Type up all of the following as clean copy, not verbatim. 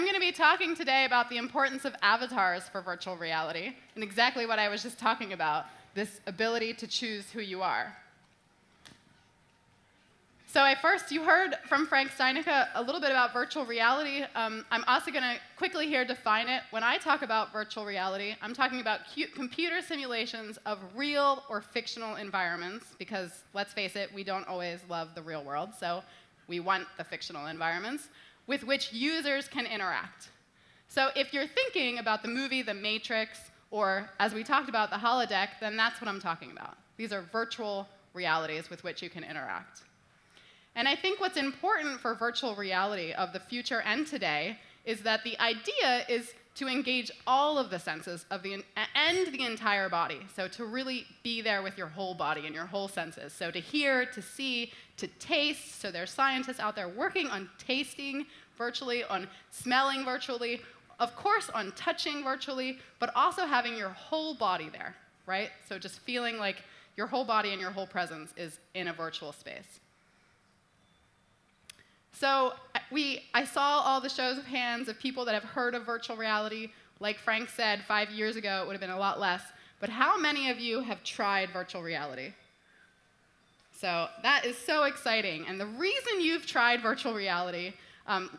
I'm going to be talking today about the importance of avatars for virtual reality, and exactly what I was just talking about, this ability to choose who you are. So you heard from Frank Steinicke a little bit about virtual reality. I'm also going to quickly here define it. When I talk about virtual reality, I'm talking about computer simulations of real or fictional environments, because let's face it, we don't always love the real world, so we want the fictional environments with which users can interact. So if you're thinking about the movie The Matrix, or as we talked about, the holodeck, then that's what I'm talking about. These are virtual realities with which you can interact. And I think what's important for virtual reality of the future and today is that the idea is to engage all of the senses of and the entire body. So to really be there with your whole body and your whole senses. So to hear, to see, to taste. So there's scientists out there working on tasting virtually, on smelling virtually, of course on touching virtually, but also having your whole body there, right? So just feeling like your whole body and your whole presence is in a virtual space. So I saw all the shows of hands of people that have heard of virtual reality. Like Frank said, 5 years ago, it would have been a lot less. But how many of you have tried virtual reality? So that is so exciting. And the reason you've tried virtual reality,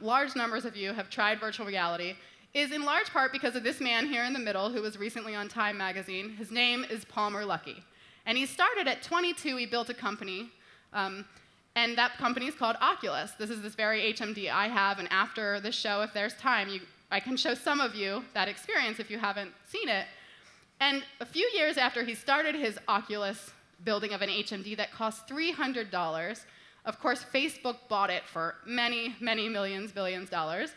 large numbers of you have tried virtual reality, is in large part because of this man here in the middle who was recently on Time magazine. His name is Palmer Luckey. And he started at 22. He built a company. And that company is called Oculus. This is this very HMD I have, and after this show, if there's time, I can show some of you that experience if you haven't seen it. And a few years after he started his Oculus building of an HMD that cost $300, of course, Facebook bought it for many, many millions, billions dollars.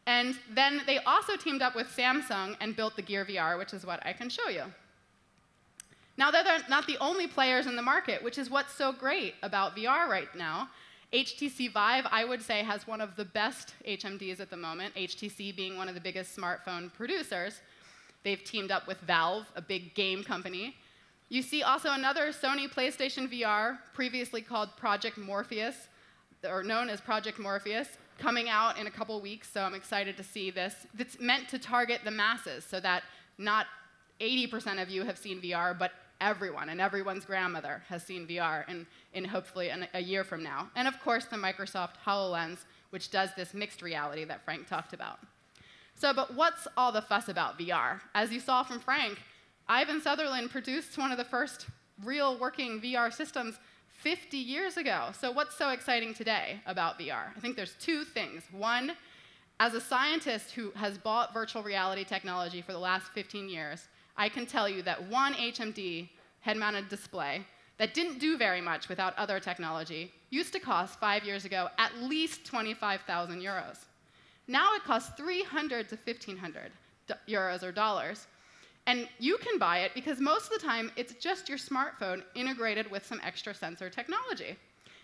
And then they also teamed up with Samsung and built the Gear VR, which is what I can show you. Now, they're not the only players in the market, which is what's so great about VR right now. HTC Vive, I would say, has one of the best HMDs at the moment, HTC being one of the biggest smartphone producers. They've teamed up with Valve, a big game company. You see also another Sony PlayStation VR, previously called Project Morpheus, or known as Project Morpheus, coming out in a couple weeks, so I'm excited to see this. It's meant to target the masses, so that not 80% of you have seen VR, but everyone and everyone's grandmother has seen VR in hopefully a year from now. And of course, the Microsoft HoloLens, which does this mixed reality that Frank talked about. So, but what's all the fuss about VR? As you saw from Frank, Ivan Sutherland produced one of the first real working VR systems 50 years ago. So what's so exciting today about VR? I think there's two things. One, as a scientist who has bought virtual reality technology for the last 15 years, I can tell you that one HMD head-mounted display that didn't do very much without other technology used to cost 5 years ago at least 25,000 euros. Now it costs 300 to 1,500 euros or dollars. And you can buy it because most of the time it's just your smartphone integrated with some extra sensor technology.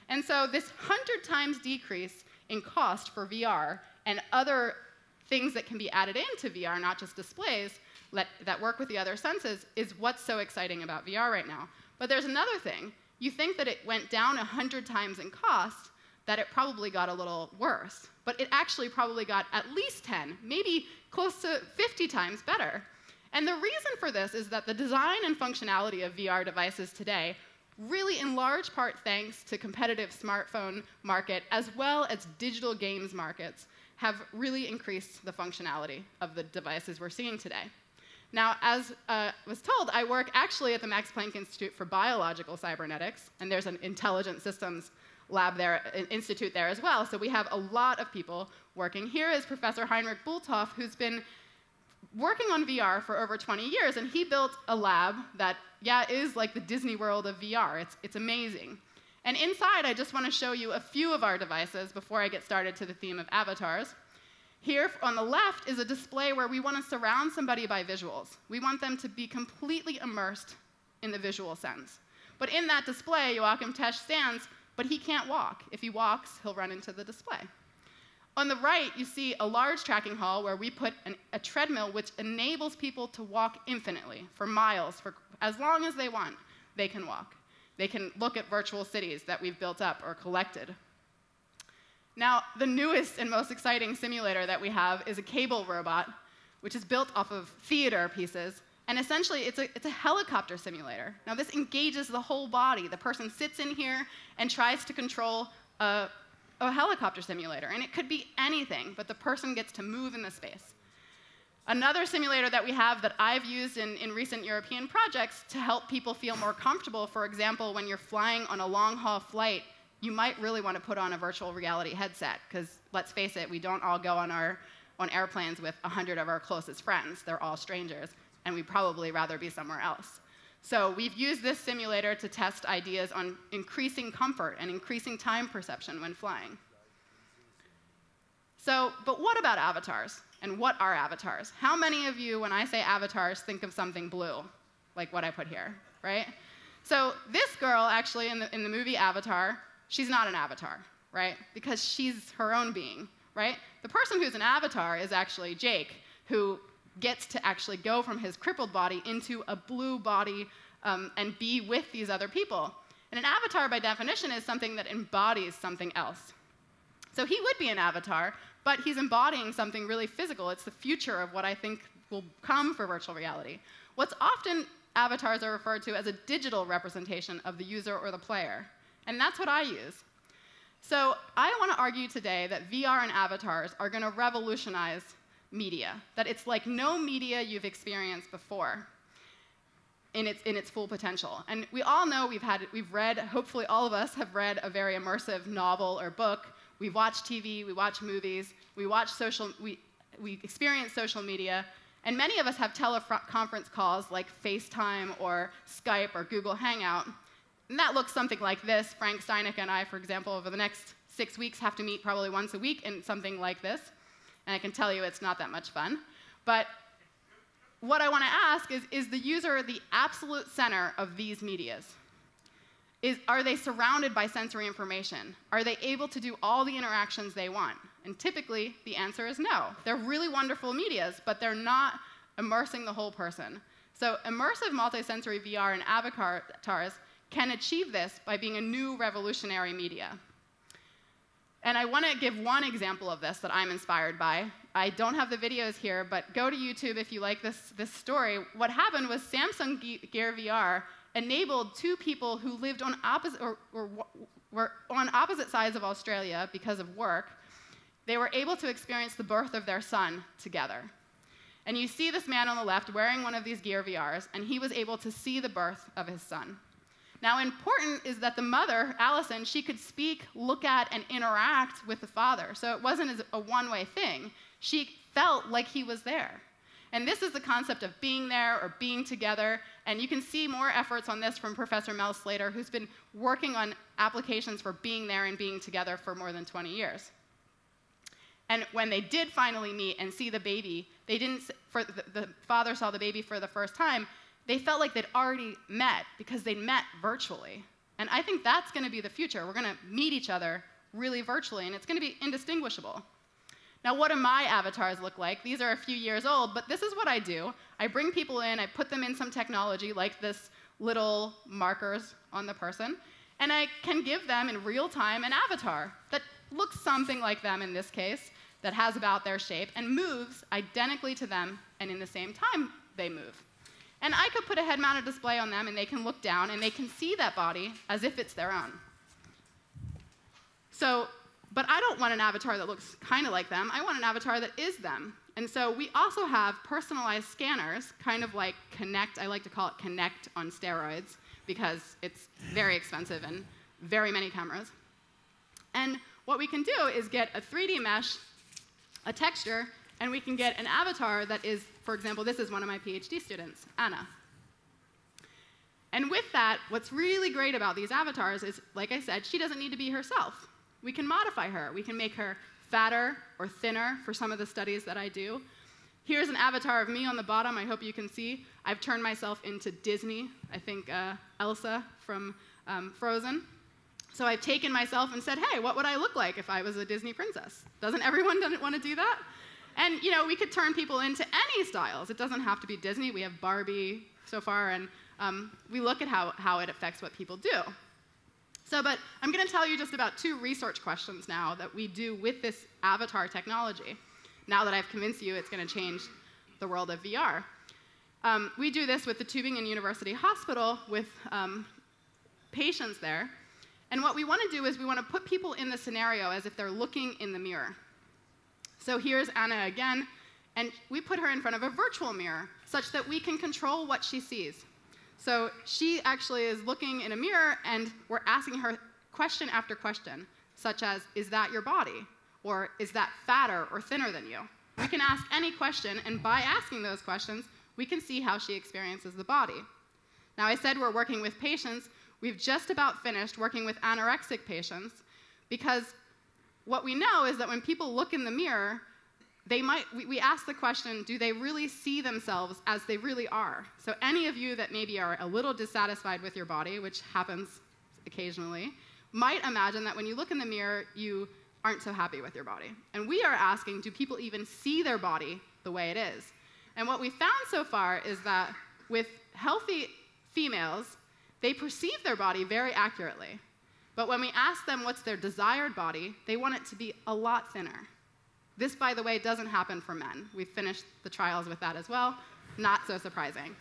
And so this 100 times decrease in cost for VR and other things that can be added into VR, not just displays, that work with the other senses, is what's so exciting about VR right now. But there's another thing. You think that it went down 100 times in cost, that it probably got a little worse. But it actually probably got at least 10, maybe close to 50 times better. And the reason for this is that the design and functionality of VR devices today, really in large part thanks to competitive smartphone market as well as digital games markets, have really increased the functionality of the devices we're seeing today. Now, as was told, I work actually at the Max-Planck-Institut for biological cybernetics, and there's an intelligent systems lab there, an institute there as well, so we have a lot of people working. Here is Professor Heinrich Bulthoff, who's been working on VR for over 20 years, and he built a lab that, yeah, is like the Disney World of VR. It's amazing. And inside, I just want to show you a few of our devices before I get started to the theme of avatars. Here on the left is a display where we want to surround somebody by visuals. We want them to be completely immersed in the visual sense. But in that display, Joachim Tesch stands, but he can't walk. If he walks, he'll run into the display. On the right, you see a large tracking hall where we put a treadmill which enables people to walk infinitely, for miles, for as long as they want, they can walk. They can look at virtual cities that we've built up or collected. Now, the newest and most exciting simulator that we have is a cable robot, which is built off of theater pieces. And essentially, it's a helicopter simulator. Now, this engages the whole body. The person sits in here and tries to control a helicopter simulator. And it could be anything, but the person gets to move in the space. Another simulator that we have that I've used in recent European projects to help people feel more comfortable, for example, when you're flying on a long-haul flight, you might really want to put on a virtual reality headset, because let's face it, we don't all go on airplanes with 100 of our closest friends. They're all strangers, and we'd probably rather be somewhere else. So we've used this simulator to test ideas on increasing comfort and increasing time perception when flying. So, but what about avatars? And what are avatars? How many of you, when I say avatars, think of something blue, like what I put here, right? So this girl, actually, in the movie Avatar, she's not an avatar, right? Because she's her own being, right? The person who's an avatar is actually Jake, who gets to actually go from his crippled body into a blue body and be with these other people. And an avatar, by definition, is something that embodies something else. So he would be an avatar, but he's embodying something really physical. It's the future of what I think will come for virtual reality. What's often avatars are referred to as a digital representation of the user or the player. And that's what I use. So I want to argue today that VR and avatars are going to revolutionize media, that it's like no media you've experienced before in its full potential. And we all know we've read, hopefully all of us have read a very immersive novel or book. We've watched TV, we watch movies, we experience social media, and many of us have teleconference calls like FaceTime or Skype or Google Hangout. And that looks something like this. Frank Steineck and I, for example, over the next 6 weeks have to meet probably once a week in something like this. And I can tell you it's not that much fun. But what I want to ask is the user the absolute center of these medias? Are they surrounded by sensory information? Are they able to do all the interactions they want? And typically, the answer is no. They're really wonderful medias, but they're not immersing the whole person. So immersive multisensory VR and avatars can achieve this by being a new revolutionary media. And I want to give one example of this that I'm inspired by. I don't have the videos here, but go to YouTube if you like this story. What happened was Samsung Gear VR enabled two people who lived on were on opposite sides of Australia because of work. They were able to experience the birth of their son together. And you see this man on the left wearing one of these Gear VRs, and he was able to see the birth of his son. Now, important is that the mother, Allison, she could speak, look at, and interact with the father. So it wasn't a one-way thing. She felt like he was there. And this is the concept of being there or being together. And you can see more efforts on this from Professor Mel Slater, who's been working on applications for being there and being together for more than 20 years. And when they did finally meet and see the baby, the father saw the baby for the first time, they felt like they'd already met because they'd met virtually. And I think that's going to be the future. We're going to meet each other really virtually, and it's going to be indistinguishable. Now, what do my avatars look like? These are a few years old, but this is what I do. I bring people in, I put them in some technology like this little markers on the person, and I can give them in real time an avatar that looks something like them in this case, that has about their shape, and moves identically to them, and in the same time they move. And I could put a head-mounted display on them, and they can look down, and they can see that body as if it's their own. So, but I don't want an avatar that looks kind of like them. I want an avatar that is them. And so we also have personalized scanners, kind of like Connect. I like to call it Connect on steroids, because it's very expensive and very many cameras. And what we can do is get a 3D mesh, a texture, and we can get an avatar that is, for example, this is one of my PhD students, Anna. And with that, what's really great about these avatars is, like I said, she doesn't need to be herself. We can modify her. We can make her fatter or thinner for some of the studies that I do. Here's an avatar of me on the bottom. I hope you can see. I've turned myself into Disney, I think Elsa from Frozen. So I've taken myself and said, hey, what would I look like if I was a Disney princess? Doesn't everyone want to do that? And you know, we could turn people into any styles. It doesn't have to be Disney. We have Barbie so far, and we look at how it affects what people do. But I'm going to tell you just about 2 research questions now that we do with this avatar technology. Now that I've convinced you it's going to change the world of VR. We do this with the Tübingen University Hospital with patients there. And what we want to do is we want to put people in the scenario as if they're looking in the mirror. So here's Anna again, and we put her in front of a virtual mirror such that we can control what she sees. So she actually is looking in a mirror, and we're asking her question after question, such as, is that your body? Or is that fatter or thinner than you? We can ask any question, and by asking those questions, we can see how she experiences the body. Now, I said we're working with patients. We've just about finished working with anorexic patients, because what we know is that when people look in the mirror, we ask the question, do they really see themselves as they really are? So any of you that maybe are a little dissatisfied with your body, which happens occasionally, might imagine that when you look in the mirror, you aren't so happy with your body. And we are asking, do people even see their body the way it is? And what we found so far is that with healthy females, they perceive their body very accurately. But when we ask them what's their desired body, they want it to be a lot thinner. This, by the way, doesn't happen for men. We've finished the trials with that as well. Not so surprising.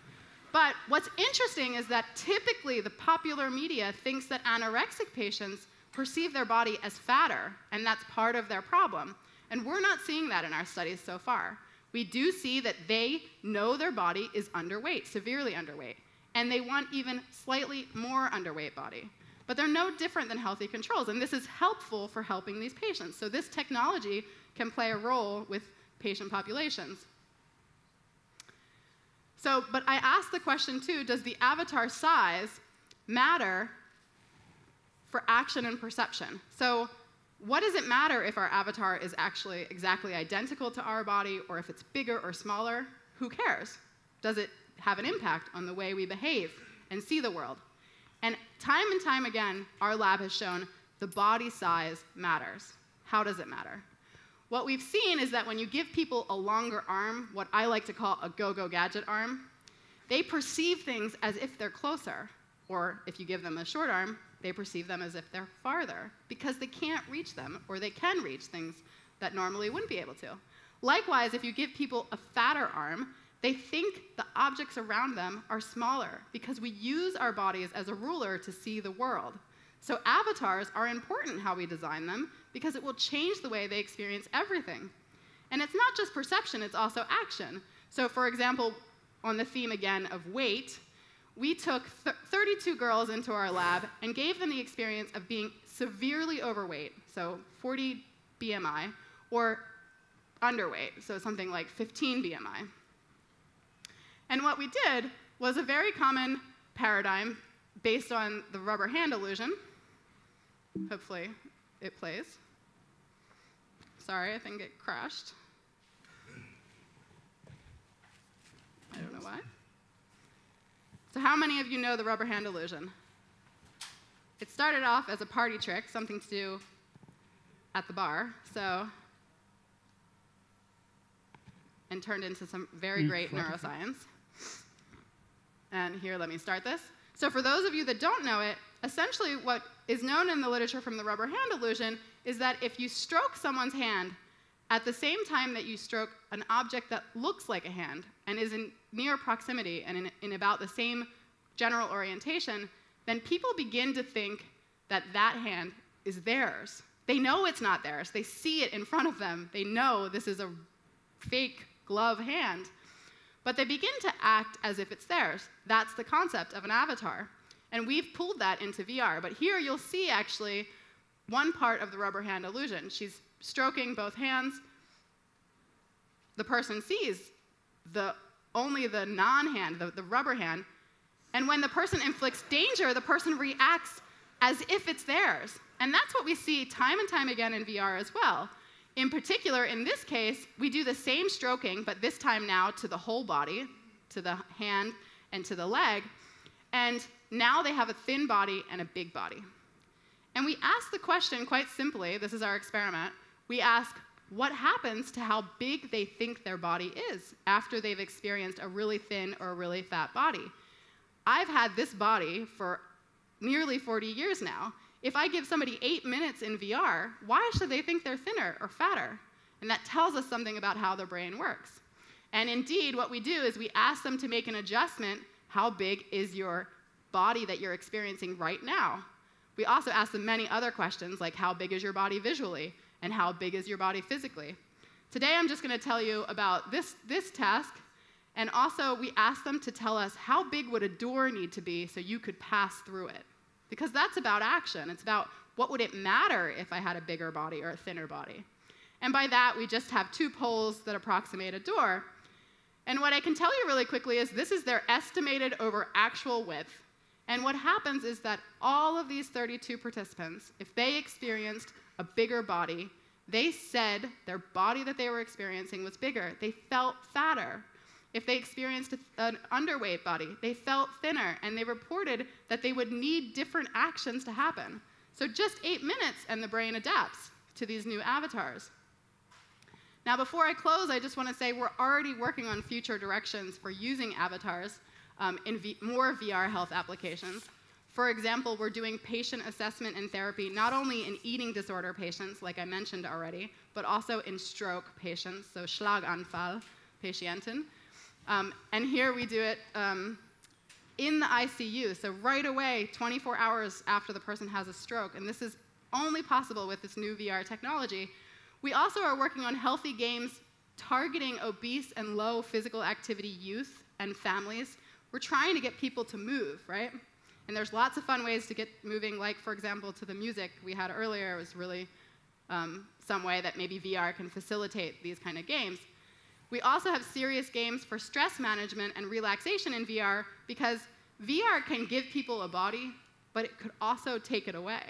But what's interesting is that typically the popular media thinks that anorexic patients perceive their body as fatter, and that's part of their problem. And we're not seeing that in our studies so far. We do see that they know their body is underweight, severely underweight, and they want even slightly more underweight body. But they're no different than healthy controls, and this is helpful for helping these patients. So this technology can play a role with patient populations. But I asked the question too, does the avatar size matter for action and perception? So what does it matter if our avatar is actually exactly identical to our body, or if it's bigger or smaller? Who cares? Does it have an impact on the way we behave and see the world? And time again, our lab has shown the body size matters. How does it matter? What we've seen is that when you give people a longer arm, what I like to call a go-go gadget arm, they perceive things as if they're closer. Or if you give them a short arm, they perceive them as if they're farther, because they can't reach them, or they can reach things that normally wouldn't be able to. Likewise, if you give people a fatter arm, they think the objects around them are smaller, because we use our bodies as a ruler to see the world. So avatars are important how we design them, because it will change the way they experience everything. And it's not just perception, it's also action. So for example, on the theme again of weight, we took 32 girls into our lab and gave them the experience of being severely overweight, so 40 BMI, or underweight, so something like 15 BMI. And what we did was a very common paradigm based on the rubber hand illusion. Hopefully it plays. Sorry, I think it crashed. I don't know why. So how many of you know the rubber hand illusion? It started off as a party trick, something to do at the bar, and turned into some very great neuroscience. And here, let me start this. So for those of you that don't know it, essentially what is known in the literature from the rubber hand illusion is that if you stroke someone's hand at the same time that you stroke an object that looks like a hand and is in near proximity and in about the same general orientation, then people begin to think that that hand is theirs. They know it's not theirs. They see it in front of them. They know this is a fake glove hand. But they begin to act as if it's theirs. That's the concept of an avatar. And we've pulled that into VR. But here you'll see actually one part of the rubber hand illusion. She's stroking both hands. The person sees only the non-hand, the rubber hand. And when the person inflicts danger, the person reacts as if it's theirs. And that's what we see time and time again in VR as well. In particular, in this case, we do the same stroking, but this time now to the whole body, to the hand and to the leg. And now they have a thin body and a big body. And we ask the question quite simply, this is our experiment, we ask what happens to how big they think their body is after they've experienced a really thin or a really fat body. I've had this body for nearly 40 years now. If I give somebody 8 minutes in VR, why should they think they're thinner or fatter? And that tells us something about how the brain works. And indeed, what we do is we ask them to make an adjustment. How big is your body that you're experiencing right now? We also ask them many other questions, like how big is your body visually, and how big is your body physically? Today, I'm just going to tell you about this task, and also we ask them to tell us how big would a door need to be so you could pass through it. Because that's about action. It's about what would it matter if I had a bigger body or a thinner body. And by that, we just have 2 poles that approximate a door. And what I can tell you really quickly is this is their estimated over actual width. And what happens is that all of these 32 participants, if they experienced a bigger body, they said their body that they were experiencing was bigger. They felt fatter. If they experienced an underweight body, they felt thinner, and they reported that they would need different actions to happen. So just 8 minutes, and the brain adapts to these new avatars. Now, before I close, I just want to say we're already working on future directions for using avatars in more VR health applications. For example, we're doing patient assessment and therapy not only in eating disorder patients, like I mentioned already, but also in stroke patients, so Schlaganfall Patienten. And here we do it in the ICU, so right away, 24 hours after the person has a stroke, and this is only possible with this new VR technology. We also are working on healthy games targeting obese and low physical activity youth and families. We're trying to get people to move, right? And there's lots of fun ways to get moving, like, for example, to the music we had earlier. It was really some way that maybe VR can facilitate these kind of games. We also have serious games for stress management and relaxation in VR, because VR can give people a body, but it could also take it away.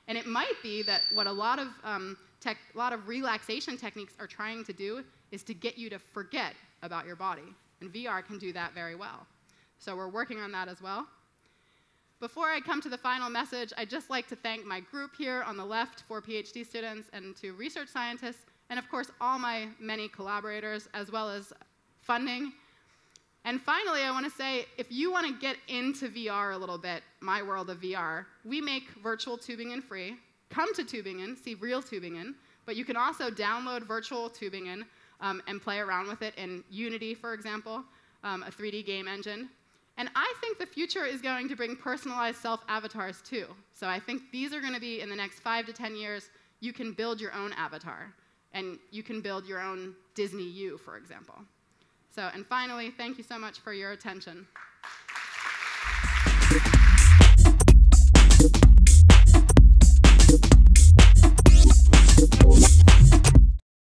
And it might be that what a lot of relaxation techniques are trying to do is to get you to forget about your body. And VR can do that very well. So we're working on that as well. Before I come to the final message, I'd just like to thank my group here on the left, 4 PhD students and 2 research scientists, and of course, all my many collaborators, as well as funding. And finally, I want to say, if you want to get into VR a little bit, my world of VR, we make virtual Tübingen free. Come to Tübingen, see real Tübingen, but you can also download virtual Tübingen and play around with it in Unity, for example, a 3D game engine. And I think the future is going to bring personalized self-avatars too. So I think these are going to be, in the next 5 to 10 years, you can build your own avatar. And you can build your own Disney U, for example. So, and finally, thank you so much for your attention.